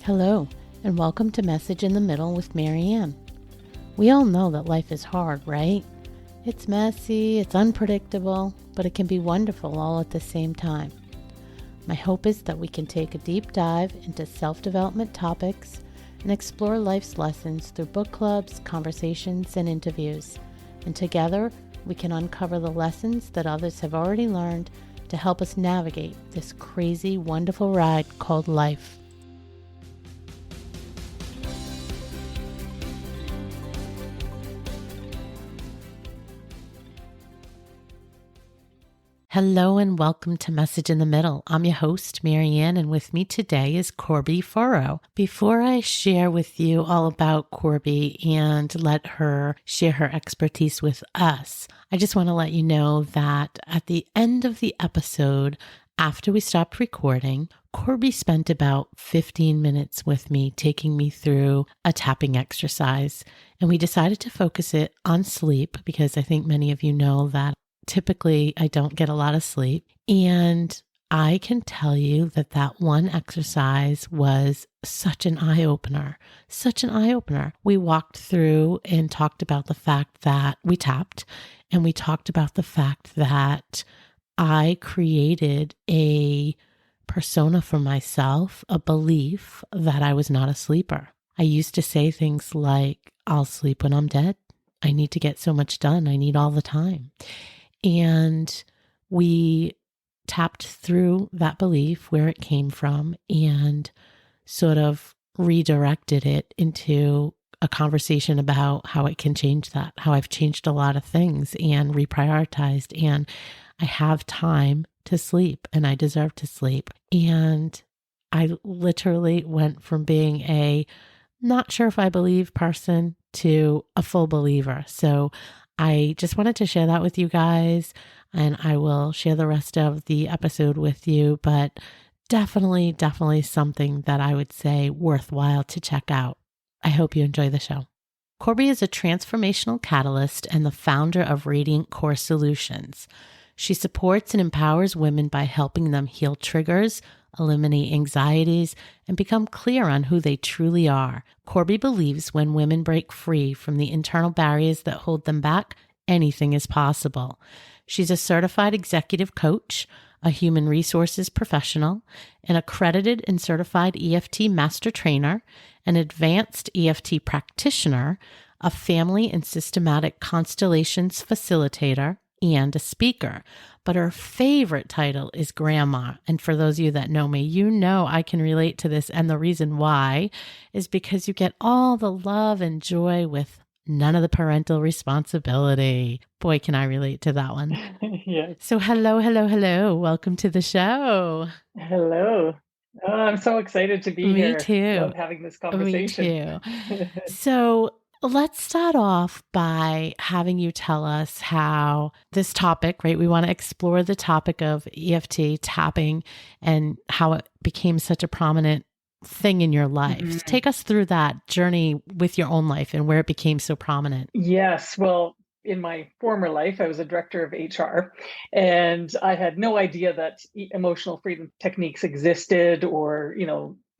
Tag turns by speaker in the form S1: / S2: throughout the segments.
S1: Hello, and welcome to Message in the Middle with Marianne. We all know that life is hard, right? It's messy, it's unpredictable, but it can be wonderful all at the same time. My hope is that we can take a deep dive into self-development topics and explore life's lessons through book clubs, conversations, and interviews. And together, we can uncover the lessons that others have already learned to help us navigate this crazy, wonderful ride called life. Hello and welcome to Message in the Middle. I'm your host, Marianne, and with me today is Corby Furrow. Before I share with you all about Corby and let her share her expertise with us, I just want to let you know that at the end of the episode, after we stopped recording, Corby spent about 15 minutes with me taking me through a tapping exercise, and we decided to focus it on sleep because I think many of you know that typically, I don't get a lot of sleep, and I can tell you that that one exercise was such an eye-opener, We walked through and talked about the fact that we tapped, and we talked about the fact that I created a persona for myself, a belief that I was not a sleeper. I used to say things like, I'll sleep when I'm dead. I need to get so much done. I need all the time. And we tapped through that belief, where it came from, and sort of redirected it into a conversation about how it can change that, how I've changed a lot of things and reprioritized, and I have time to sleep and I deserve to sleep. And I literally went from being a not sure if I believe person to a full believer. So I just wanted to share that with you guys, and I will share the rest of the episode with you, but definitely something that I would say worthwhile to check out. I hope you enjoy the show. Corby is a transformational catalyst and the founder of Radiant Core Solutions. She supports and empowers women by helping them heal triggers, eliminate anxieties, and become clear on who they truly are. Corby believes when women break free from the internal barriers that hold them back, anything is possible. She's a certified executive coach, a human resources professional, an accredited and certified EFT master trainer, an advanced EFT practitioner, a family and systematic constellations facilitator, and a speaker. But her favorite title is grandma. And for those of you that know me, you know I can relate to this. And the reason why is because you get all the love and joy with none of the parental responsibility. Boy, can I relate to that one.
S2: Yes.
S1: So hello. Welcome to the show.
S2: Hello. Oh, I'm so excited to be here.
S1: Me too.
S2: Love having this conversation.
S1: Me too. So let's start off by having you tell us how this topic, right? We want to explore the topic of EFT tapping and how it became such a prominent thing in your life.
S2: Mm-hmm.
S1: So take us through that journey with your own life and where it became so prominent.
S2: Yes. Well, in my former life, I was a director of HR, and I had no idea that emotional freedom techniques existed, or,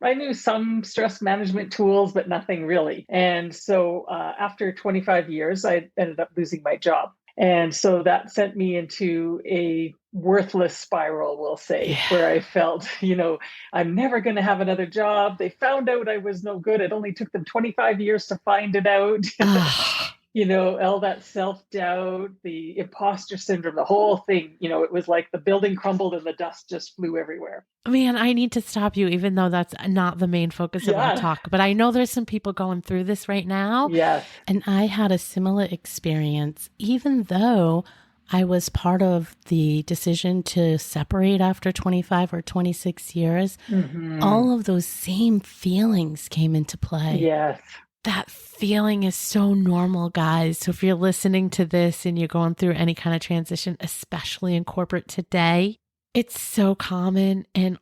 S2: I knew some stress management tools, but nothing really. And so after 25 years, I ended up losing my job. And so that sent me into a worthless spiral, we'll say, where I felt, I'm never going to have another job. They found out I was no good. It only took them 25 years to find it out. All that self-doubt, the imposter syndrome, the whole thing, it was like the building crumbled and the dust just flew everywhere.
S1: Man, I need to stop you, even though that's not the main focus of our talk. But I know there's some people going through this right now.
S2: Yes.
S1: And I had a similar experience, even though I was part of the decision to separate after 25 or 26 years. Mm-hmm. All of those same feelings came into play.
S2: Yes.
S1: That feeling is so normal, guys. So if you're listening to this and you're going through any kind of transition, especially in corporate today, it's so common, and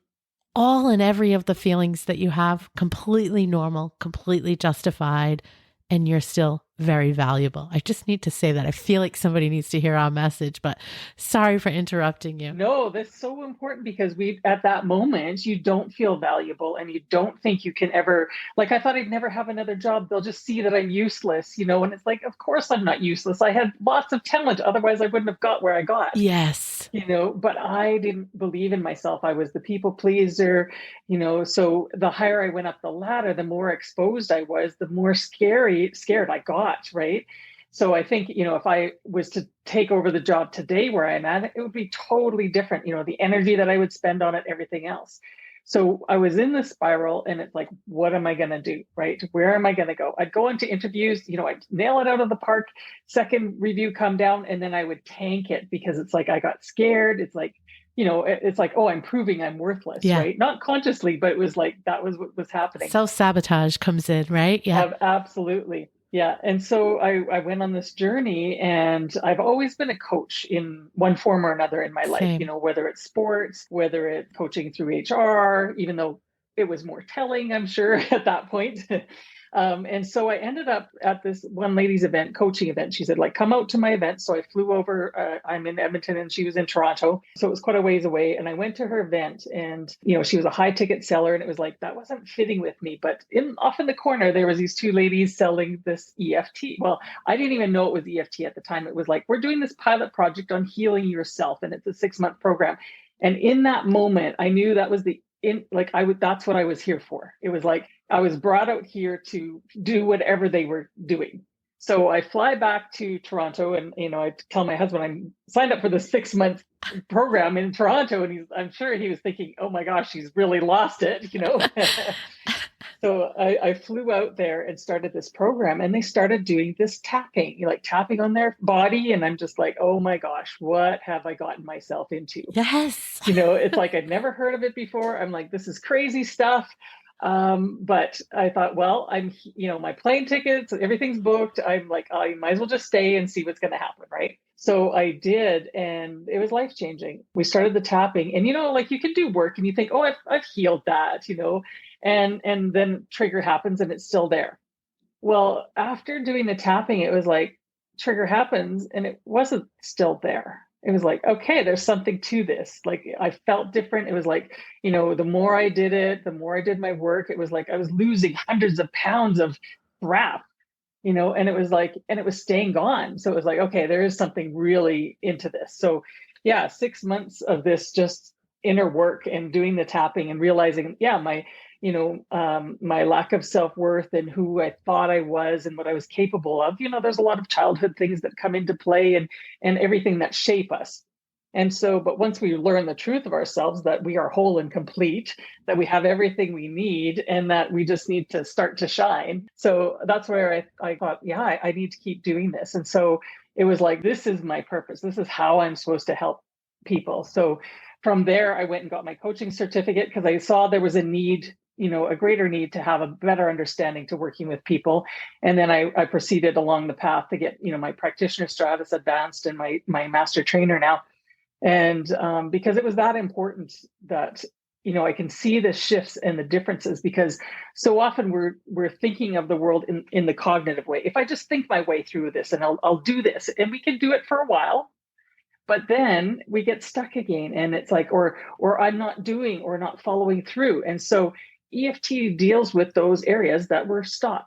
S1: all and every of the feelings that you have, completely normal, completely justified, and you're still very valuable. I just need to say that. I feel like somebody needs to hear our message, but sorry for interrupting you.
S2: No, that's so important because at that moment, you don't feel valuable and you don't think you can ever, like, I thought I'd never have another job. They'll just see that I'm useless, and it's like, of course I'm not useless. I had lots of talent. Otherwise, I wouldn't have got where I got.
S1: Yes.
S2: But I didn't believe in myself. I was the people pleaser, so the higher I went up the ladder, the more exposed I was, the more scared I got, right? So I think, if I was to take over the job today where I'm at, it would be totally different, the energy that I would spend on it, everything else. So I was in this spiral and it's like, what am I going to do? Right? Where am I going to go? I'd go into interviews, I'd nail it out of the park, second review come down, and then I would tank it because it's like, I got scared. It's like, it's like, oh, I'm proving I'm worthless, right? Not consciously, but it was like, that was what was happening.
S1: Self-sabotage comes in, right? Yeah.
S2: Absolutely. Yeah. And so I went on this journey, and I've always been a coach in one form or another in my life, whether it's sports, whether it's coaching through HR, even though it was more telling, I'm sure, at that point. And so I ended up at this one lady's event, coaching event. She said, like, come out to my event. So I flew over. I'm in Edmonton and she was in Toronto. So it was quite a ways away. And I went to her event, and, she was a high ticket seller. And it was like, that wasn't fitting with me. But off in the corner, there was these two ladies selling this EFT. Well, I didn't even know it was EFT at the time. It was like, we're doing this pilot project on healing yourself. And it's a 6-month program. And in that moment, I knew that was that's what I was here for. It was like, I was brought out here to do whatever they were doing. So I fly back to Toronto, and, I tell my husband I'm signed up for the 6-month program in Toronto. And I'm sure he was thinking, oh my gosh, she's really lost it, So I flew out there and started this program, and they started doing this tapping, tapping on their body. And I'm just like, oh my gosh, what have I gotten myself into?
S1: Yes.
S2: It's like, I'd never heard of it before. I'm like, this is crazy stuff. But I thought, well, I'm, my plane tickets, everything's booked. I'm like, I might as well just stay and see what's going to happen. Right. So I did, and it was life-changing. We started the tapping, and, you can do work and you think, oh, I've healed that, and then trigger happens and it's still there. Well, after doing the tapping, it was like trigger happens and it wasn't still there. It was like, okay, there's something to this. Like, I felt different. It was like, the more I did it, the more I did my work, it was like I was losing hundreds of pounds of crap, and it was like, and it was staying gone. So it was like, okay, there is something really into this. So yeah, 6 months of this just inner work and doing the tapping and realizing, yeah, my lack of self-worth and who I thought I was and what I was capable of, there's a lot of childhood things that come into play and everything that shape us. And so, but once we learn the truth of ourselves, that we are whole and complete, that we have everything we need, and that we just need to start to shine. So that's where I thought, yeah, I need to keep doing this. And so it was like, this is my purpose. This is how I'm supposed to help people. So from there, I went and got my coaching certificate because I saw there was a need, a greater need to have a better understanding to working with people. And then I proceeded along the path to get, my practitioner status advanced and my master trainer now. And because it was that important that, I can see the shifts and the differences, because so often we're thinking of the world in the cognitive way. If I just think my way through this and I'll do this, and we can do it for a while, but then we get stuck again. And it's like, or I'm not doing or not following through. And so EFT deals with those areas that we're stuck,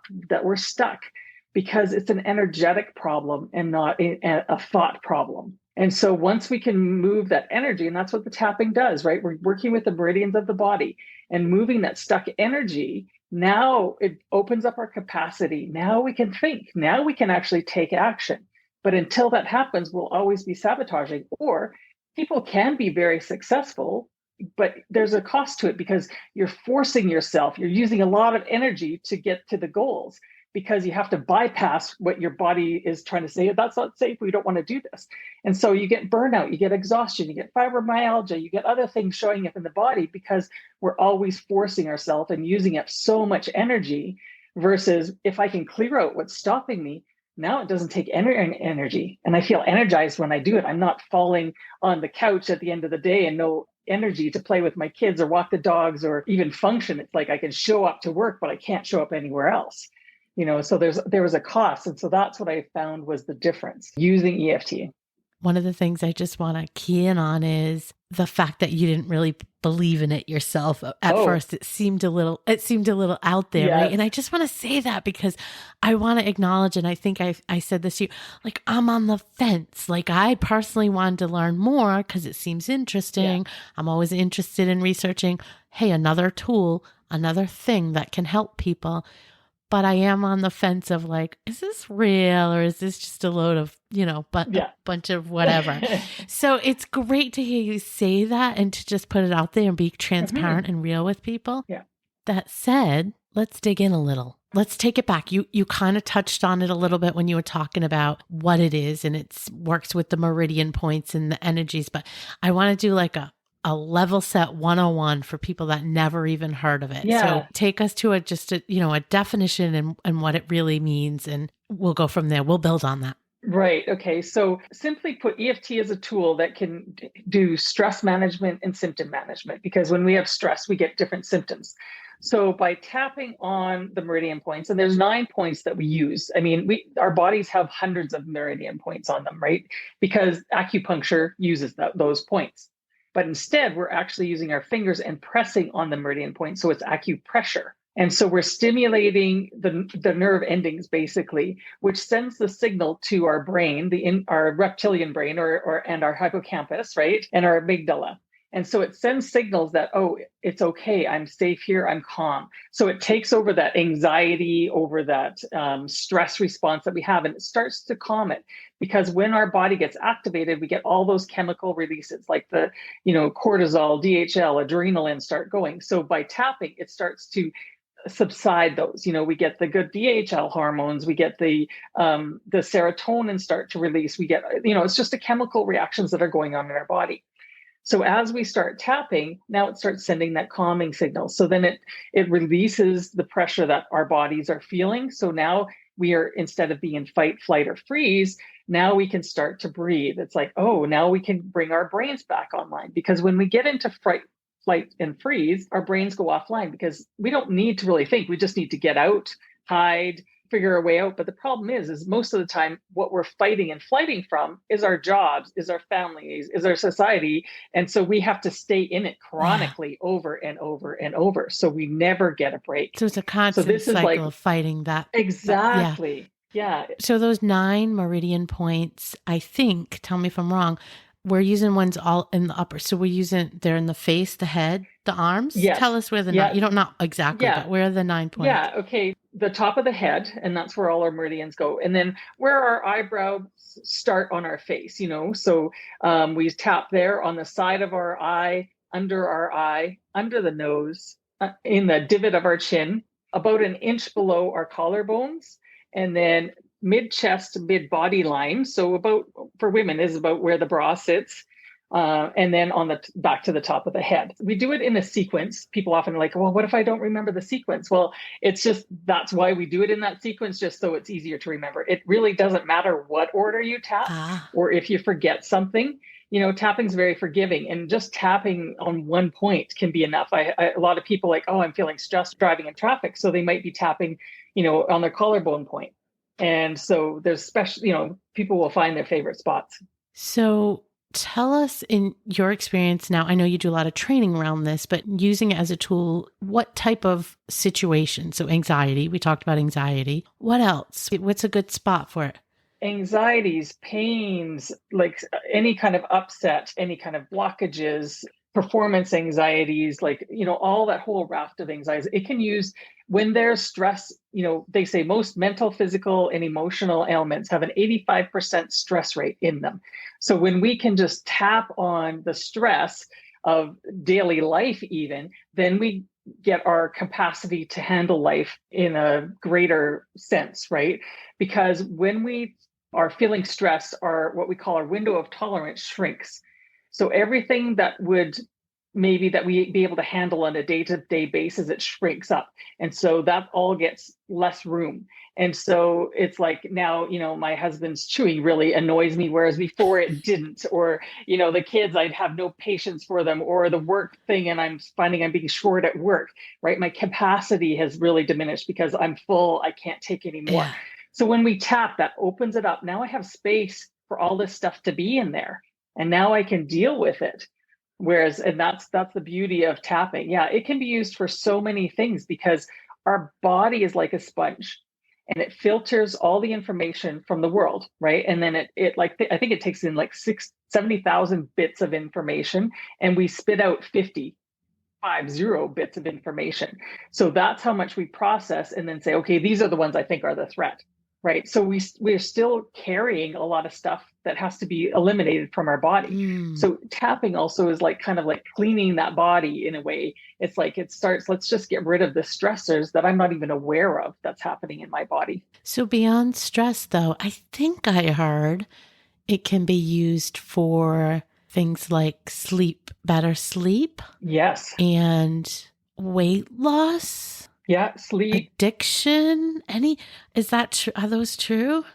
S2: because it's an energetic problem and not a thought problem. And so once we can move that energy, and that's what the tapping does, right? We're working with the meridians of the body and moving that stuck energy. Now it opens up our capacity. Now we can think. Now we can actually take action. But until that happens, we'll always be sabotaging. Or people can be very successful, but there's a cost to it because you're forcing yourself. You're using a lot of energy to get to the goals, because you have to bypass what your body is trying to say. That's not safe. We don't want to do this. And so you get burnout, you get exhaustion, you get fibromyalgia, you get other things showing up in the body because we're always forcing ourselves and using up so much energy, versus if I can clear out what's stopping me, now it doesn't take energy. And I feel energized when I do it. I'm not falling on the couch at the end of the day and no energy to play with my kids or walk the dogs or even function. It's like I can show up to work, but I can't show up anywhere else. So there was a cost. And so that's what I found was the difference using EFT.
S1: One of the things I just want to key in on is the fact that you didn't really believe in it yourself. At first, it seemed a little out there,
S2: yes.
S1: right? And I just want to say that because I want to acknowledge, and I think I said this to you, like, I'm on the fence. Like, I personally wanted to learn more because it seems interesting. Yeah. I'm always interested in researching, hey, another tool, another thing that can help people. But I am on the fence of like, is this real or is this just a load of, a bunch of whatever? So it's great to hear you say that and to just put it out there and be transparent and real with people.
S2: Yeah.
S1: That said, let's dig in a little. Let's take it back. You kind of touched on it a little bit when you were talking about what it is, and it works with the meridian points and the energies. But I want to do like a level set 101 for people that never even heard of it.
S2: Yeah.
S1: So take us to a definition and what it really means, and we'll go from there. We'll build on that.
S2: Right. Okay. So simply put, EFT is a tool that can do stress management and symptom management, because when we have stress, we get different symptoms. So by tapping on the meridian points, and there's 9 points that we use. I mean, our bodies have hundreds of meridian points on them, right? Because acupuncture uses those points. But instead, we're actually using our fingers and pressing on the meridian point. So it's acupressure. And so we're stimulating the nerve endings, basically, which sends the signal to our brain, our reptilian brain and our hippocampus, right? And our amygdala. And so it sends signals that, oh, it's okay, I'm safe here, I'm calm. So it takes over that anxiety, over that stress response that we have, and it starts to calm it. Because when our body gets activated, we get all those chemical releases like the, cortisol, DHL, adrenaline start going. So by tapping, it starts to subside those. We get the good DHL hormones, we get the serotonin start to release. We get, it's just the chemical reactions that are going on in our body. So as we start tapping, now it starts sending that calming signal. So then it releases the pressure that our bodies are feeling. So now we are, instead of being in fight, flight, or freeze, now we can start to breathe. It's like, oh, now we can bring our brains back online. Because when we get into fright, flight, and freeze, our brains go offline because we don't need to really think. We just need to get out, hide, figure a way out. But the problem is most of the time, what we're fighting and flighting from is our jobs, is our families, is our society. And so we have to stay in it chronically over and over and over. So we never get a break.
S1: So it's a constant cycle of fighting that.
S2: Exactly. Yeah.
S1: So those 9 meridian points, I think, tell me if I'm wrong, we're using ones all in the upper. So they're in the face, the head, the arms.
S2: Yes.
S1: Tell us where the 9, you don't know exactly, but where are the 9 points?
S2: Yeah. Okay. The top of the head, and that's where all our meridians go. And then where our eyebrows start on our face, so we tap there on the side of our eye, under the nose, in the divot of our chin, about an inch below our collarbones, and then mid-chest, mid-body line. So about, for women, is about where the bra sits. And then on the back to the top of the head. We do it in a sequence. People often are like, well, what if I don't remember the sequence? Well, it's just, that's why we do it in that sequence, just so it's easier to remember. It really doesn't matter what order you tap or if you forget something. Tapping's very forgiving, and just tapping on one point can be enough. A lot of people like, oh, I'm feeling stressed driving in traffic. So they might be tapping, on their collarbone point. And so there's special, people will find their favorite spots.
S1: So tell us, in your experience now, I know you do a lot of training around this, but using it as a tool, what type of situation? So anxiety, we talked about anxiety. What else? What's a good spot for it?
S2: Anxieties, pains, like any kind of upset, any kind of blockages, performance anxieties, like, all that whole raft of anxieties. It can use when there's stress. They say most mental, physical, and emotional ailments have an 85% stress rate in them. So when we can just tap on the stress of daily life, even, then we get our capacity to handle life in a greater sense, right? Because when we are feeling stressed, what we call our window of tolerance shrinks. So everything that would maybe that we be able to handle on a day-to-day basis, it shrinks up. And so that all gets less room. And so it's like now, my husband's chewing really annoys me, whereas before it didn't. Or, the kids, I'd have no patience for them, or the work thing, and I'm finding I'm being short at work, right? My capacity has really diminished because I'm full, I can't take any more.
S1: Yeah.
S2: So when we tap, that opens it up. Now I have space for all this stuff to be in there. And now I can deal with it. Whereas, and that's the beauty of tapping. Yeah, it can be used for so many things because our body is like a sponge and it filters all the information from the world, right? And then it like, I think it takes in like 70,000 bits of information, and we spit out 50 bits of information. So that's how much we process and then say, okay, these are the ones I think are the threat, right? So we're still carrying a lot of stuff that has to be eliminated from our body. So tapping also is like kind of like cleaning that body in a way. It's like it starts, let's just get rid of the stressors that I'm not even aware of that's happening in my body.
S1: So beyond stress, though, I think I heard it can be used for things like better sleep.
S2: Yes.
S1: And weight loss.
S2: Yeah. Sleep.
S1: Addiction. Is that true? Are those true?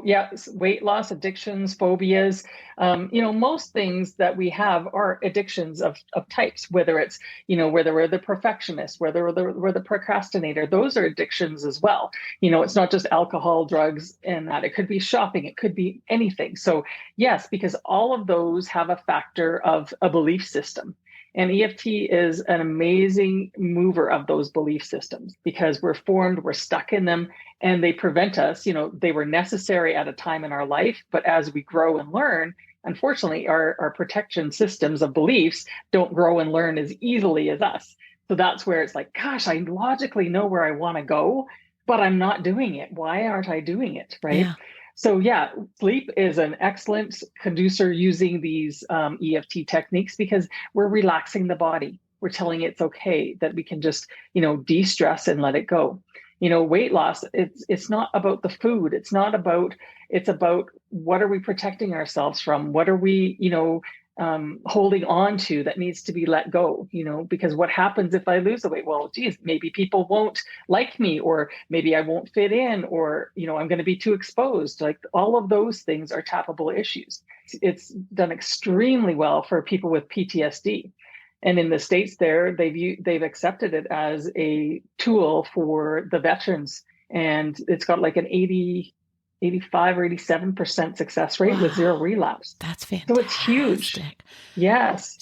S2: Yeah, weight loss, addictions, phobias. Most things that we have are addictions of types, whether it's, whether we're the perfectionist, whether we're the procrastinator, those are addictions as well. It's not just alcohol, drugs, and that. It could be shopping, it could be anything. So yes, because all of those have a factor of a belief system. And EFT is an amazing mover of those belief systems because we're stuck in them, and they prevent us. They were necessary at a time in our life, but as we grow and learn, unfortunately, our protection systems of beliefs don't grow and learn as easily as us. So that's where it's like, gosh, I logically know where I want to go, but I'm not doing it. Why aren't I doing it? Right.
S1: Yeah.
S2: So yeah, sleep is an excellent conducer using these EFT techniques because we're relaxing the body. We're telling it it's okay, that we can just, de-stress and let it go. Weight loss, it's not about the food. It's about what are we protecting ourselves from? What are we, holding on to that needs to be let go, because what happens if I lose the weight? Well, geez, maybe people won't like me, or maybe I won't fit in, or, I'm going to be too exposed. Like all of those things are tappable issues. It's done extremely well for people with PTSD. And in the States they've accepted it as a tool for the veterans. And it's got like an 85 or 87% success rate with zero relapse.
S1: That's fantastic.
S2: So it's huge. Yes.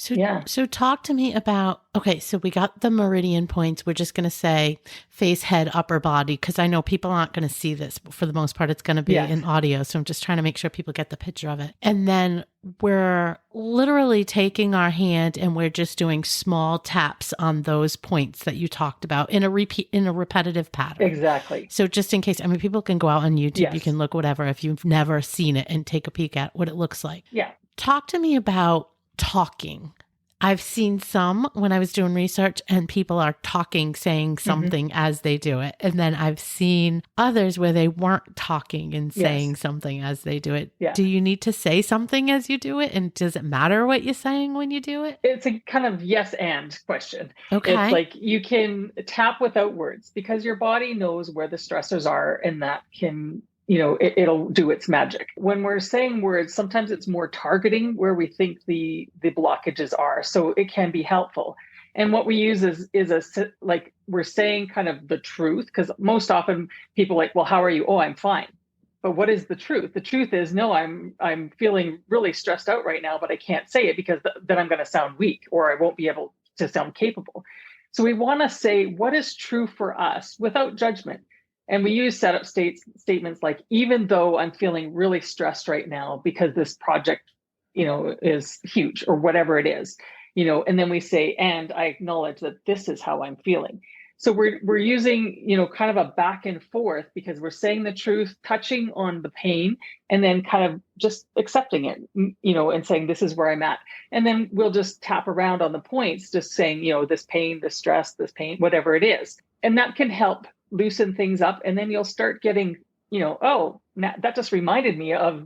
S1: So talk to me about, okay, so we got the meridian points. We're just going to say face, head, upper body, because I know people aren't going to see this. But for the most part, it's going to be in audio. So I'm just trying to make sure people get the picture of it. And then we're literally taking our hand and we're just doing small taps on those points that you talked about in a repetitive pattern.
S2: Exactly.
S1: So just in case, people can go out on YouTube, you can look whatever, if you've never seen it, and take a peek at what it looks like.
S2: Yeah.
S1: Talk to me about talking. I've seen some when I was doing research, and people are talking, saying something as they do it. And then I've seen others where they weren't talking and saying something as they do it. Yeah. Do you need to say something as you do it? And does it matter what you're saying when you do it?
S2: It's a kind of yes and question.
S1: Okay.
S2: It's like you can tap without words because your body knows where the stressors are, and that can, it'll do its magic. When we're saying words, sometimes it's more targeting where we think the blockages are. So it can be helpful. And what we use is like we're saying kind of the truth, because most often people are like, well, how are you? Oh, I'm fine. But what is the truth? The truth is, no, I'm feeling really stressed out right now, but I can't say it because then I'm going to sound weak, or I won't be able to sound capable. So we want to say what is true for us without judgment. And we use setup statements like, even though I'm feeling really stressed right now because this project, is huge, or whatever it is, and then we say, and I acknowledge that this is how I'm feeling. So we're using, kind of a back and forth, because we're saying the truth, touching on the pain, and then kind of just accepting it, and saying, this is where I'm at. And then we'll just tap around on the points, just saying, this pain, this stress, this pain, whatever it is. And that can help loosen things up. And then you'll start getting, oh, that just reminded me of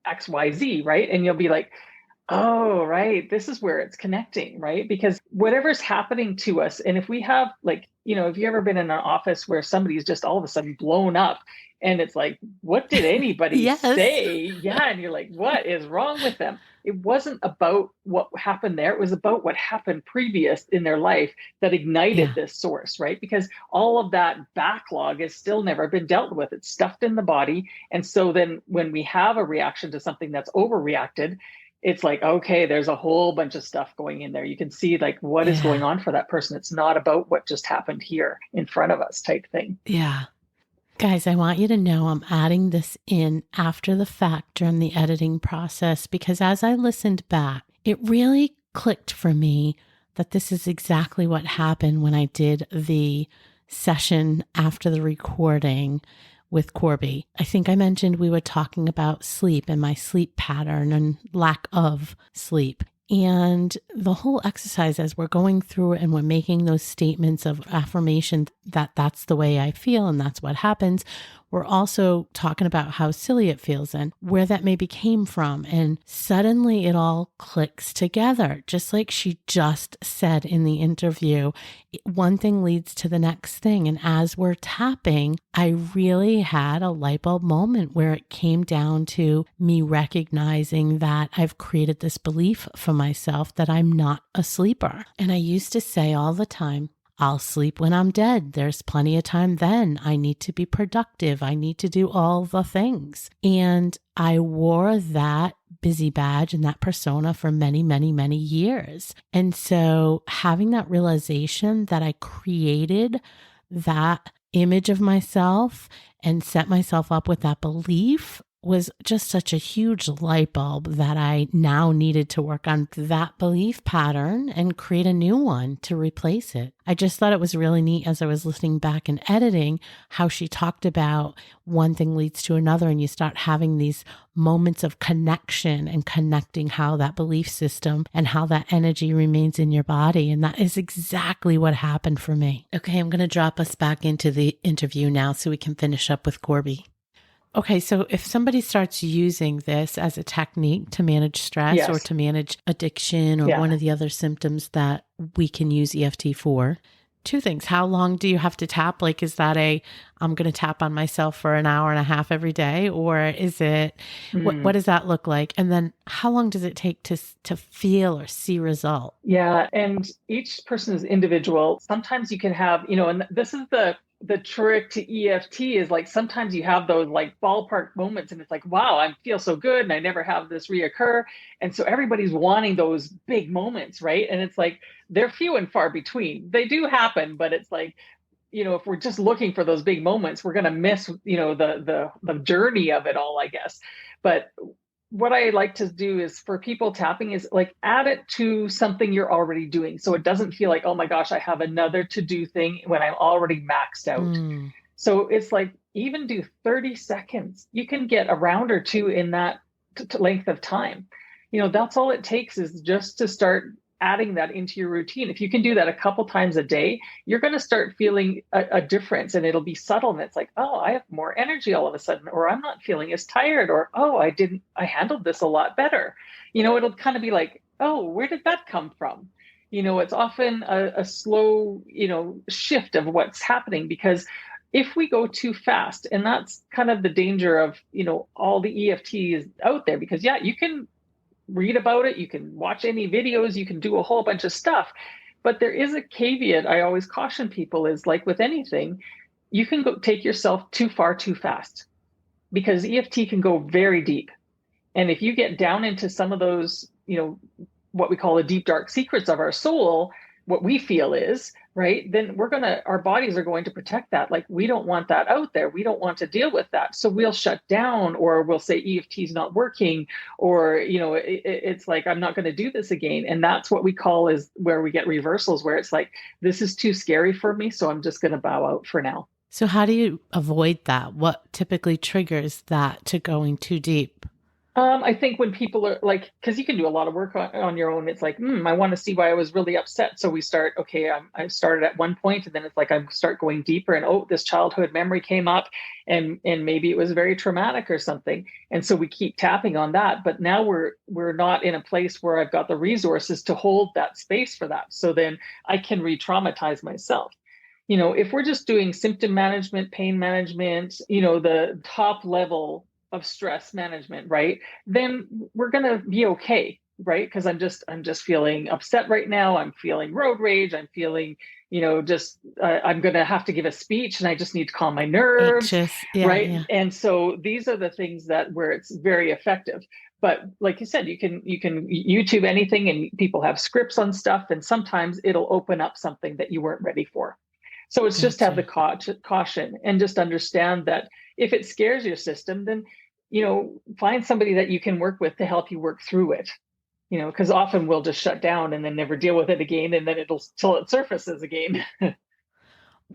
S2: XYZ, right? And you'll be like, Oh, right. This is where it's connecting, right? Because whatever's happening to us, and if we have like, if you ever been in an office where somebody's just all of a sudden blown up and it's like, what did anybody
S1: Yes.
S2: say? Yeah. And you're like, what is wrong with them? It wasn't about what happened there. It was about what happened previous in their life that ignited
S1: Yeah.
S2: this source, right? Because all of that backlog has still never been dealt with. It's stuffed in the body. And so then when we have a reaction to something that's overreacted, it's like, okay, there's a whole bunch of stuff going in there. You can see like what is going
S1: Yeah.
S2: on for that person. It's not about what just happened here in front of us type thing.
S1: Yeah. Guys, I want you to know I'm adding this in after the fact during the editing process because as I listened back, it really clicked for me that this is exactly what happened when I did the session after the recording with Corby. I think I mentioned we were talking about sleep and my sleep pattern and lack of sleep. And the whole exercise, as we're going through it and we're making those statements of affirmation that that's the way I feel and that's what happens, we're also talking about how silly it feels and where that maybe came from. And suddenly it all clicks together, just like she just said in the interview. One thing leads to the next thing. And as we're tapping, I really had a light bulb moment where it came down to me recognizing that I've created this belief for myself that I'm not a sleeper. And I used to say all the time, I'll sleep when I'm dead. There's plenty of time then. I need to be productive. I need to do all the things. And I wore that busy badge and that persona for many, many, many years. And so having that realization that I created that image of myself and set myself up with that belief was just such a huge light bulb that I now needed to work on that belief pattern and create a new one to replace it. I just thought it was really neat as I was listening back and editing how she talked about one thing leads to another and you start having these moments of connection and connecting how that belief system and how that energy remains in your body. And that is exactly what happened for me. Okay, I'm going to drop us back into the interview now so we can finish up with Corby. Okay, so if somebody starts using this as a technique to manage stress or
S2: Yes.
S1: to manage addiction or
S2: Yeah.
S1: one of the other symptoms that we can use EFT for, two things. How long do you have to tap? Like, is that I'm going to tap on myself for an hour and a half every day? Or is it, what does that look like? And then how long does it take to feel or see result?
S2: Yeah. And each person is individual. Sometimes you can have, and this is the trick to EFT is like sometimes you have those like ballpark moments and it's like, wow, I feel so good and I never have this reoccur. And so everybody's wanting those big moments, right? And it's like they're few and far between. They do happen, but it's like, if we're just looking for those big moments, we're going to miss, the journey of it all, I guess. But what I like to do is for people tapping is like add it to something you're already doing. So it doesn't feel like, oh my gosh, I have another to do thing when I'm already maxed out. So it's like even do 30 seconds. You can get a round or two in that length of time. That's all it takes is just to start adding that into your routine. If you can do that a couple times a day, you're going to start feeling a difference and it'll be subtle. And it's like, oh, I have more energy all of a sudden, or I'm not feeling as tired, or, oh, I handled this a lot better. It'll kind of be like, oh, where did that come from? It's often a slow, shift of what's happening because if we go too fast, and that's kind of the danger of, all the EFTs out there, because yeah, you can read about it, you can watch any videos, you can do a whole bunch of stuff. But there is a caveat I always caution people is like with anything, you can go take yourself too far too fast because EFT can go very deep. And if you get down into some of those, what we call the deep dark secrets of our soul, what we feel is, right, then our bodies are going to protect that. Like we don't want that out there. We don't want to deal with that. So we'll shut down or we'll say EFT is not working or, it's like, I'm not going to do this again. And that's what we call is where we get reversals, where it's like, this is too scary for me. So I'm just going to bow out for now.
S1: So how do you avoid that? What typically triggers that to going too deep?
S2: I think when people are like, because you can do a lot of work on your own, it's like, I want to see why I was really upset. So we start, okay, I started at one point, and then it's like I start going deeper, and oh, this childhood memory came up, and maybe it was very traumatic or something, and so we keep tapping on that. But now we're not in a place where I've got the resources to hold that space for that. So then I can re-traumatize myself. If we're just doing symptom management, pain management, the top level of stress management, right? Then we're going to be okay, right? Because I'm just feeling upset right now. I'm feeling road rage. I'm feeling, just I'm going to have to give a speech, and I just need to calm my nerves,
S1: Anxious. Yeah,
S2: right?
S1: yeah.
S2: And so these are the things that where it's very effective. But like you said, you can YouTube anything, and people have scripts on stuff, and sometimes it'll open up something that you weren't ready for. So it's just to have the
S1: Gotcha.
S2: caution, and just understand that if it scares your system, then, find somebody that you can work with to help you work through it. Because often we'll just shut down and then never deal with it again. And then it'll till it surfaces again.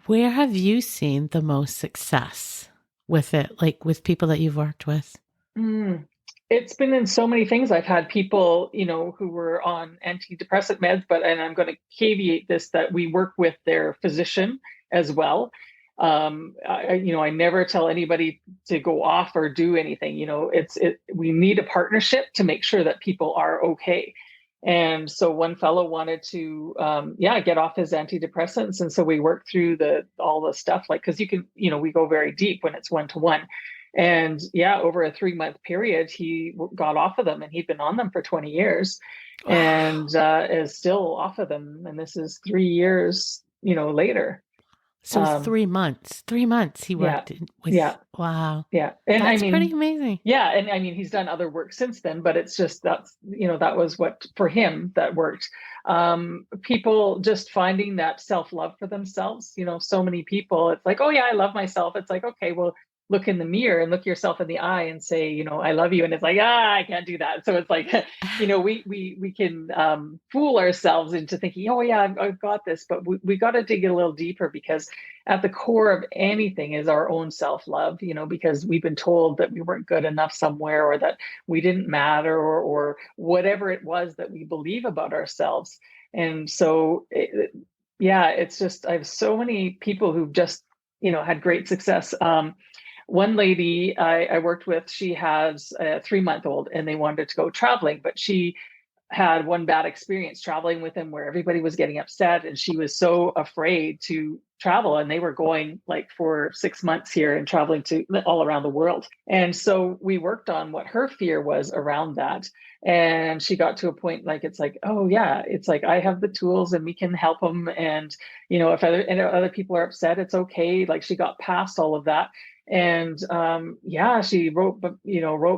S1: Where have you seen the most success with it, like with people that you've worked with?
S2: Mm. It's been in so many things. I've had people, who were on antidepressant meds, and I'm going to caveat this that we work with their physician as well. I never tell anybody to go off or do anything. We need a partnership to make sure that people are okay. And so one fellow wanted to, get off his antidepressants, and so we worked through all the stuff, like because you can, we go very deep when it's 1-to-1. And yeah, over a 3-month period, he got off of them, and he'd been on them for 20 years,
S1: Wow.
S2: and is still off of them. And this is 3 years, later.
S1: So
S2: Um,
S1: 3 months, 3 months he
S2: yeah,
S1: worked
S2: yeah,
S1: with, wow.
S2: yeah. And I
S1: That's pretty
S2: mean,
S1: amazing.
S2: yeah, and I mean, he's done other work since then, but it's just that was what for him that worked. People just finding that self-love for themselves. So many people, it's like, oh yeah, I love myself. It's like, okay, well, look in the mirror and look yourself in the eye and say, I love you. And it's like, I can't do that. So it's like, we can fool ourselves into thinking, oh yeah, I've got this, but we got to dig a little deeper, because at the core of anything is our own self-love, because we've been told that we weren't good enough somewhere, or that we didn't matter, or whatever it was that we believe about ourselves. And so, yeah, it's just, I have so many people who've just, had great success. One lady I worked with, she has a 3-month-old, and they wanted to go traveling, but she had one bad experience traveling with him where everybody was getting upset, and she was so afraid to travel, and they were going like for 6 months here and traveling to all around the world. And so we worked on what her fear was around that, and she got to a point like, it's like, oh yeah, it's like I have the tools and we can help them. And if other people are upset, it's okay. Like she got past all of that. And yeah, she wrote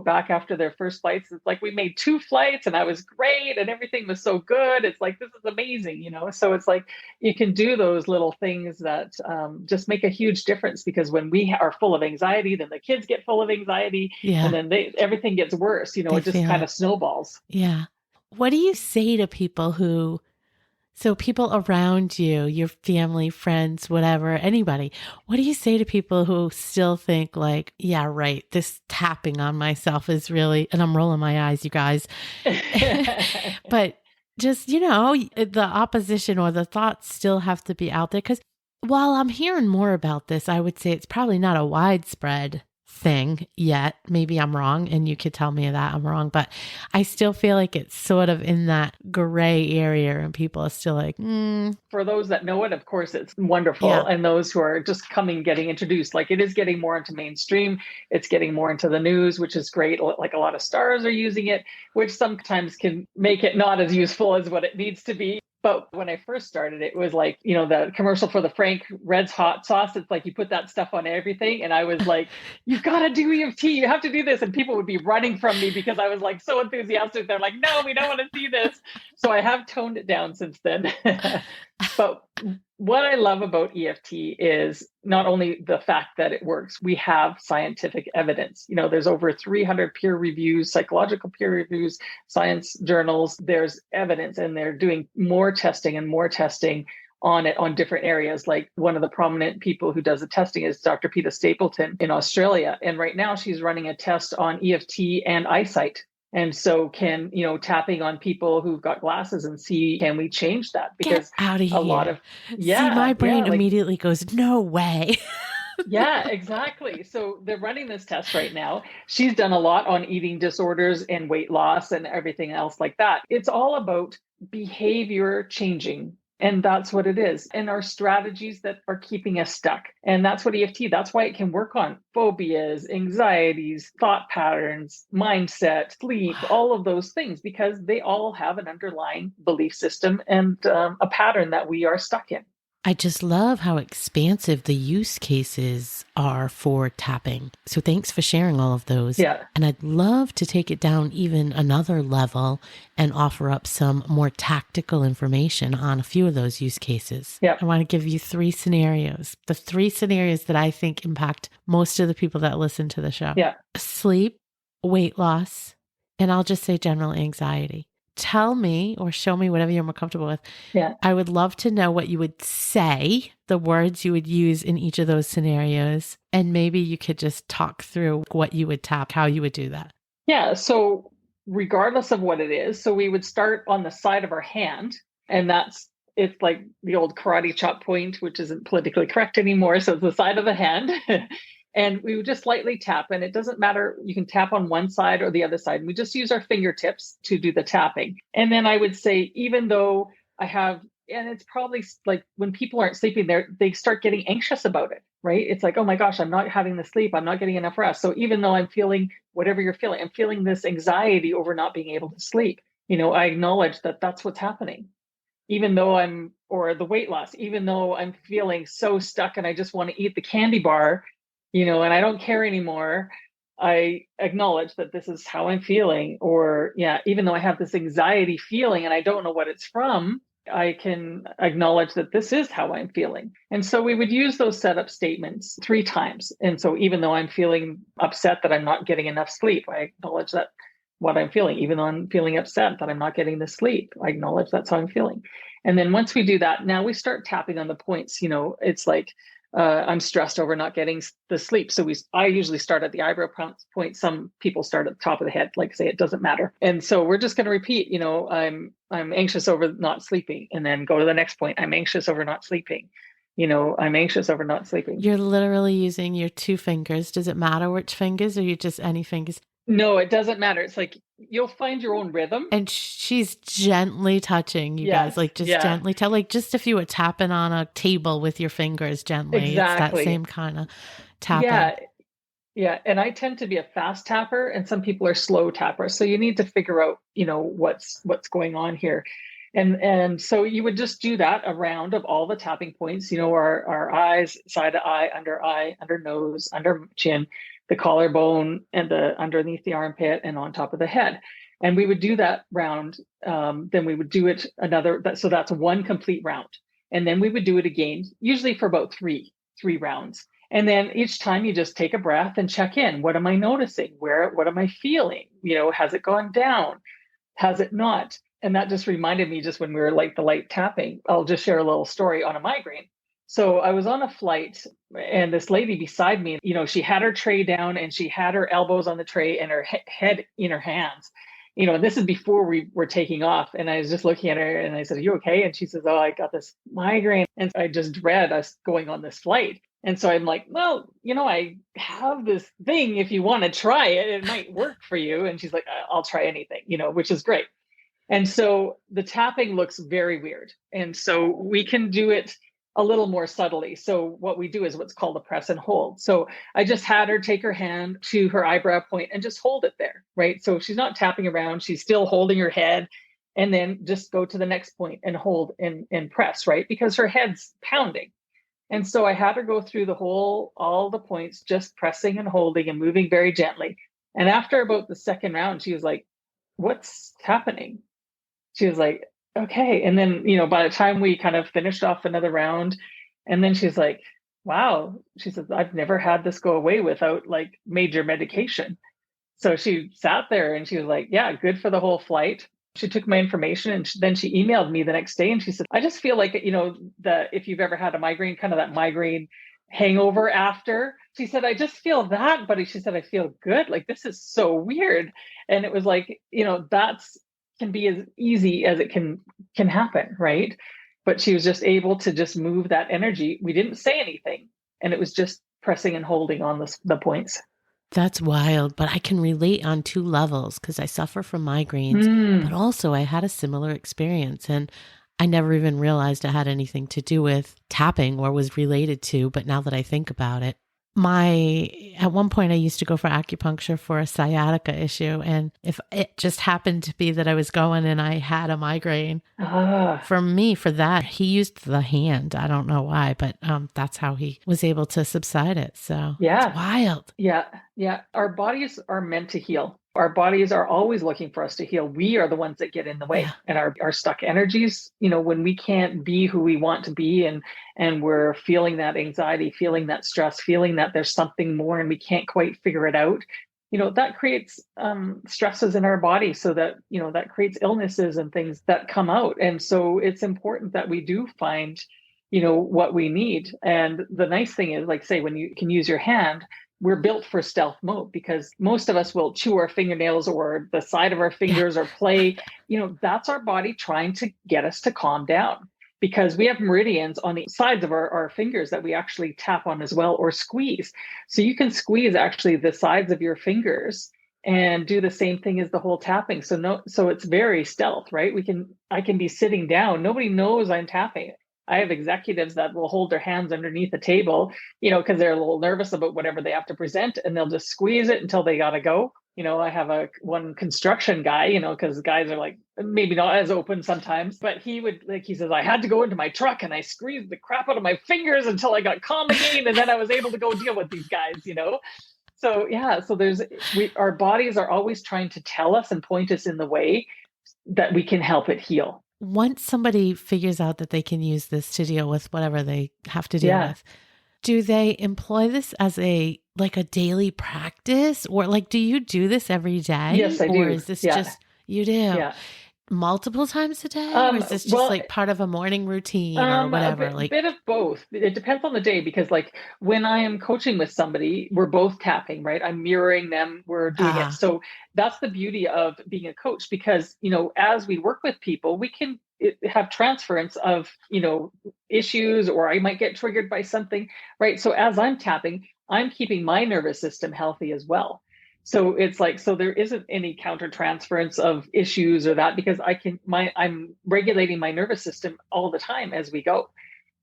S2: back after their first flights. It's like, we made 2 flights and I was great and everything was so good. It's like, this is amazing. So it's like you can do those little things that just make a huge difference, because when we are full of anxiety, then the kids get full of anxiety, and
S1: Yeah,
S2: then everything gets worse.
S1: they
S2: It just
S1: feel
S2: kind
S1: it.
S2: of snowballs.
S1: Yeah. What do you say to people who, so people around you, your family, friends, whatever, anybody, what do you say to people who still think like, yeah, right, this tapping on myself is really, and I'm rolling my eyes, you guys, but just, the opposition or the thoughts still have to be out there. Because while I'm hearing more about this, I would say it's probably not a widespread thing yet. Maybe I'm wrong, and you could tell me that I'm wrong, but I still feel like it's sort of in that gray area, and people are still like,
S2: For those that know it, of course, it's wonderful.
S1: yeah,
S2: And those who are just getting introduced, like it is getting more into mainstream. It's getting more into the news, which is great. Like a lot of stars are using it, which sometimes can make it not as useful as what it needs to be. But when I first started, it was like, the commercial for the Frank Red's hot sauce. It's like you put that stuff on everything. And I was like, you've got to do EFT. You have to do this. And people would be running from me because I was like so enthusiastic. They're like, no, we don't want to see this. So I have toned it down since then. But what I love about EFT is not only the fact that it works, we have scientific evidence. There's over 300 peer reviews, psychological peer reviews, science journals. There's evidence, and they're doing more testing and more testing on it on different areas. Like one of the prominent people who does the testing is Dr. Peta Stapleton in Australia. And right now she's running a test on EFT and eyesight. And so tapping on people who've got glasses and see, can we change that?
S1: Get
S2: Because
S1: out of
S2: a lot
S1: here.
S2: of,
S1: See, my brain
S2: like,
S1: immediately goes, no way.
S2: yeah, exactly. So they're running this test right now. She's done a lot on eating disorders and weight loss and everything else like that. It's all about behavior changing. And that's what it is. And our strategies that are keeping us stuck. And that's what EFT, that's why it can work on phobias, anxieties, thought patterns, mindset, sleep, all of those things, because they all have an underlying belief system and a pattern that we are stuck in.
S1: I just love how expansive the use cases are for tapping. So thanks for sharing all of those.
S2: Yeah.
S1: And I'd love to take it down even another level and offer up some more tactical information on a few of those use cases.
S2: Yeah.
S1: I want to give you 3 scenarios, the 3 scenarios that I think impact most of the people that listen to the show.
S2: Yeah.
S1: Sleep, weight loss, and I'll just say general anxiety. Tell me or show me whatever you're more comfortable with.
S2: Yeah.
S1: I would love to know what you would say, the words you would use in each of those scenarios. And maybe you could just talk through what you would tap, how you would do that.
S2: Yeah. So regardless of what it is, so we would start on the side of our hand, and it's like the old karate chop point, which isn't politically correct anymore. So it's the side of the hand. And we would just lightly tap, and it doesn't matter. You can tap on one side or the other side. We just use our fingertips to do the tapping. And then I would say, even though and it's probably like when people aren't sleeping, they start getting anxious about it, right? It's like, oh my gosh, I'm not having the sleep. I'm not getting enough rest. So even though I'm feeling whatever you're feeling, I'm feeling this anxiety over not being able to sleep. I acknowledge that that's what's happening. Or the weight loss, even though I'm feeling so stuck and I just want to eat the candy bar, and I don't care anymore, I acknowledge that this is how I'm feeling. Or, even though I have this anxiety feeling and I don't know what it's from, I can acknowledge that this is how I'm feeling. And so we would use those setup statements 3 times. And so even though I'm feeling upset that I'm not getting enough sleep, I acknowledge that what I'm feeling. Even though I'm feeling upset that I'm not getting the sleep, I acknowledge that's how I'm feeling. And then once we do that, now we start tapping on the points. It's like, I'm stressed over not getting the sleep. So I usually start at the eyebrow point. Some people start at the top of the head, like say it doesn't matter. And so we're just going to repeat, I'm anxious over not sleeping, and then go to the next point. I'm anxious over not sleeping. I'm anxious over not sleeping.
S1: You're literally using your 2 fingers. Does it matter which fingers, or you just any fingers?
S2: No, it doesn't matter. It's like you'll find your own rhythm.
S1: And she's gently touching you guys, like just gently tell, like just if you were tapping on a table with your fingers gently.
S2: Exactly.
S1: It's that same kind of tapping.
S2: Yeah. And I tend to be a fast tapper, and some people are slow tappers. So you need to figure out, what's going on here. And so you would just do that, a round of all the tapping points, our eyes, side of eye, under nose, under chin, the collarbone, and underneath the armpit, and on top of the head. And we would do that round. Then we would do it so that's 1 complete round. And then we would do it again, usually for about three rounds. And then each time you just take a breath and check in. What am I noticing? What am I feeling? Has it gone down? Has it not? And that just reminded me, just when we were like the light tapping, I'll just share a little story on a migraine. So I was on a flight, and this lady beside me, she had her tray down and she had her elbows on the tray and her head in her hands. This is before we were taking off. And I was just looking at her and I said, "Are you okay?" And she says, "Oh, I got this migraine." And I just dread us going on this flight. And so I'm like, "Well, I have this thing. If you want to try it, it might work for you." And she's like, "I'll try anything," which is great. And so the tapping looks very weird. And so we can do it a little more subtly. So what we do is what's called a press and hold. So I just had her take her hand to her eyebrow point and just hold it there, right? So she's not tapping around, she's still holding her head, and then just go to the next point and hold and press, right? Because her head's pounding. And so I had her go through all the points, just pressing and holding and moving very gently. And after about the second round, she was like, "What's happening?" She was like, "Okay." And then, by the time we kind of finished off another round, and then she's like, "Wow." She says, "I've never had this go away without like major medication." So she sat there and she was like, "Yeah, good for the whole flight." She took my information and then she emailed me the next day and she said, I just feel like, if you've ever had a migraine, kind of that migraine hangover after. She said, I just feel that, but she said, I feel good. Like, this is so weird. And it was like, that's can be as easy as it can happen, right? But she was just able to just move that energy. We didn't say anything. And it was just pressing and holding on the points.
S1: That's wild, but I can relate on two levels because I suffer from migraines, but
S2: Mm.
S1: also I had a similar experience and I never even realized it had anything to do with tapping or was related to, but now that I think about it, at one point I used to go for acupuncture for a sciatica issue. And if it just happened to be that I was going and I had a migraine, for me, for that, he used the hand. I don't know why, but that's how he was able to subside it. So
S2: Yeah.
S1: it's wild.
S2: Yeah. Yeah. Our bodies are meant to heal. Our bodies are always looking for us to heal. We are the ones that get in the way.
S1: Yeah.
S2: And our stuck energies, when we can't be who we want to be and we're feeling that anxiety, feeling that stress, feeling that there's something more and we can't quite figure it out, that creates stresses in our body, so that that creates illnesses and things that come out. And so it's important that we do find what we need. And the nice thing is, like, say, when you can use your hand, we're built for stealth mode, because most of us will chew our fingernails or the side of our fingers or play. That's our body trying to get us to calm down, because we have meridians on the sides of our fingers that we actually tap on as well, or squeeze. So you can squeeze actually the sides of your fingers and do the same thing as the whole tapping. So it's very stealth, right? I can be sitting down. Nobody knows I'm tapping. I have executives that will hold their hands underneath the table, because they're a little nervous about whatever they have to present, and they'll just squeeze it until they got to go. I have one construction guy, because guys are like maybe not as open sometimes, but he says, I had to go into my truck and I squeezed the crap out of my fingers until I got calm again. And then I was able to go deal with these guys, So yeah, so our bodies are always trying to tell us and point us in the way that we can help it heal.
S1: Once somebody figures out that they can use this to deal with whatever they have to deal with, do they employ this as a daily practice, or do you do this every day?
S2: Yes, I do.
S1: Or is this just, you do?
S2: Yeah.
S1: Multiple times a day? Or is this just part of a morning routine or whatever?
S2: A bit of both. It depends on the day, because when I am coaching with somebody, we're both tapping, right? I'm mirroring them, we're doing it. So that's the beauty of being a coach, because, as we work with people, we can have transference of, issues, or I might get triggered by something, right? So as I'm tapping, I'm keeping my nervous system healthy as well. So it's so there isn't any countertransference of issues or that, because I'm regulating my nervous system all the time as we go.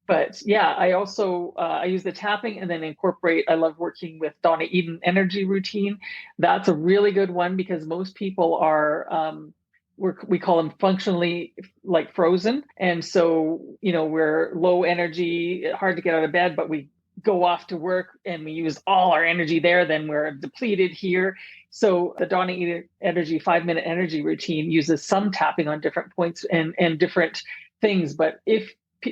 S2: But yeah, I also I use the tapping and then incorporate. I love working with Donna Eden energy routine. That's a really good one, because most people are we call them functionally frozen, and so we're low energy, hard to get out of bed, but we go off to work and we use all our energy there, then we're depleted here. So the Donna Eden energy 5-minute energy routine uses some tapping on different points and different things. But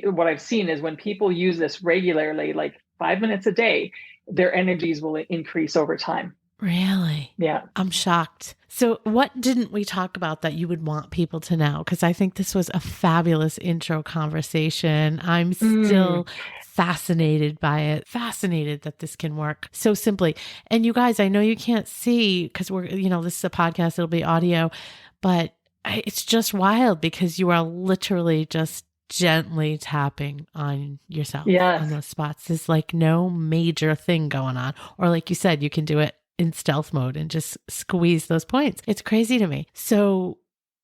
S2: what I've seen is when people use this regularly, 5 minutes a day, their energies will increase over time.
S1: Really?
S2: Yeah.
S1: I'm shocked. So what didn't we talk about that you would want people to know? Because I think this was a fabulous intro conversation. I'm still fascinated by it, fascinated that this can work so simply. And you guys, I know you can't see because this is a podcast, it'll be audio, but it's just wild because you are literally just gently tapping on yourself on those spots. There's no major thing going on. Or like you said, you can do it in stealth mode and just squeeze those points. It's crazy to me. So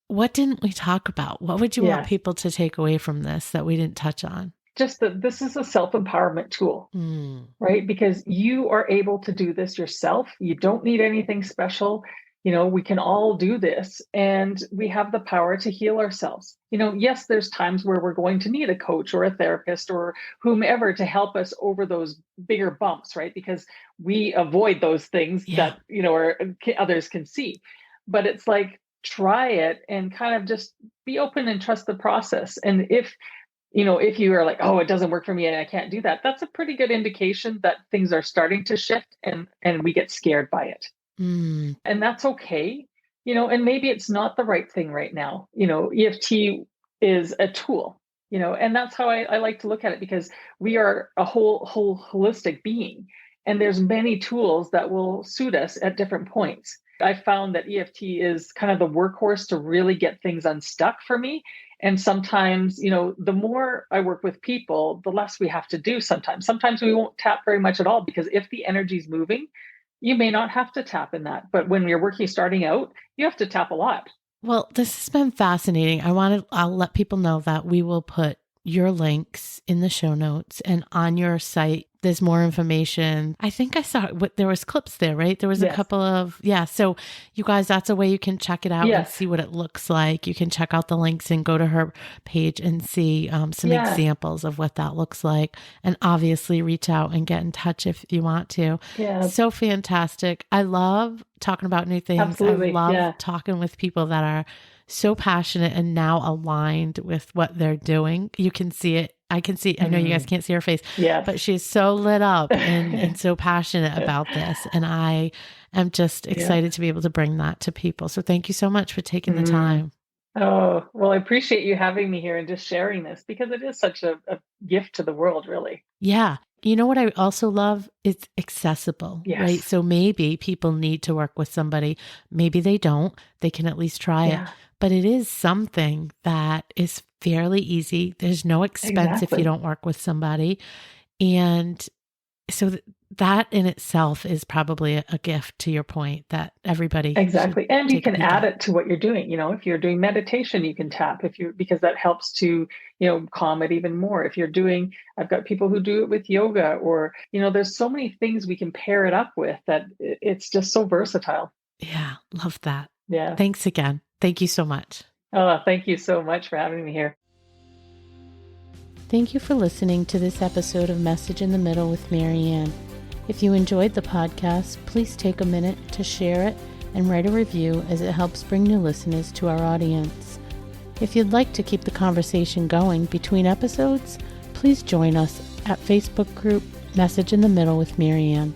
S1: what didn't we talk about? What would you want people to take away from this that we didn't touch on?
S2: Just that this is a self-empowerment tool, right? Because you are able to do this yourself. You don't need anything special. We can all do this, and we have the power to heal ourselves. Yes, there's times where we're going to need a coach or a therapist or whomever to help us over those bigger bumps, right? Because we avoid those things that, or others can see. But it's try it and kind of just be open and trust the process. And if you are oh, it doesn't work for me and I can't do that, that's a pretty good indication that things are starting to shift and we get scared by it. And that's okay. and maybe it's not the right thing right now. EFT is a tool, and that's how I like to look at it, because we are a whole holistic being, and there's many tools that will suit us at different points. I found that EFT is kind of the workhorse to really get things unstuck for me. And sometimes, the more I work with people, the less we have to do sometimes. Sometimes we won't tap very much at all, because if the energy's moving, you may not have to tap in that. But when you're starting out, you have to tap a lot.
S1: Well, this has been fascinating. I'll let people know that we will put your links in the show notes, and on your site, there's more information. I think I saw there was clips there, right? There was a couple of, so you guys, that's a way you can check it out and see what it looks like. You can check out the links and go to her page and see some examples of what that looks like. And obviously reach out and get in touch if you want to.
S2: Yeah.
S1: So fantastic. I love talking about new things.
S2: Absolutely.
S1: I love talking with people that are so passionate and now aligned with what they're doing. You can see it. I can see, I know you guys can't see her face, but she's so lit up and so passionate about this. And I am just excited to be able to bring that to people. So thank you so much for taking the time.
S2: Oh, well, I appreciate you having me here and just sharing this, because it is such a gift to the world, really.
S1: Yeah. You know what I also love? It's accessible, right? So maybe people need to work with somebody. Maybe they don't. They can at least try it. But it is something that is fairly easy. There's no expense if you don't work with somebody. And so that in itself is probably a gift, to your point, that everybody
S2: And you can add it to what you're doing. If you're doing meditation, you can tap because that helps to, calm it even more. If you're doing, I've got people who do it with yoga, or, there's so many things we can pair it up with that it's just so versatile.
S1: Yeah. Love that.
S2: Yeah.
S1: Thanks again. Thank you so much.
S2: Oh, thank you so much for having me here.
S1: Thank you for listening to this episode of Message in the Middle with Marianne. If you enjoyed the podcast, please take a minute to share it and write a review, as it helps bring new listeners to our audience. If you'd like to keep the conversation going between episodes, please join us at Facebook group Message in the Middle with Marianne.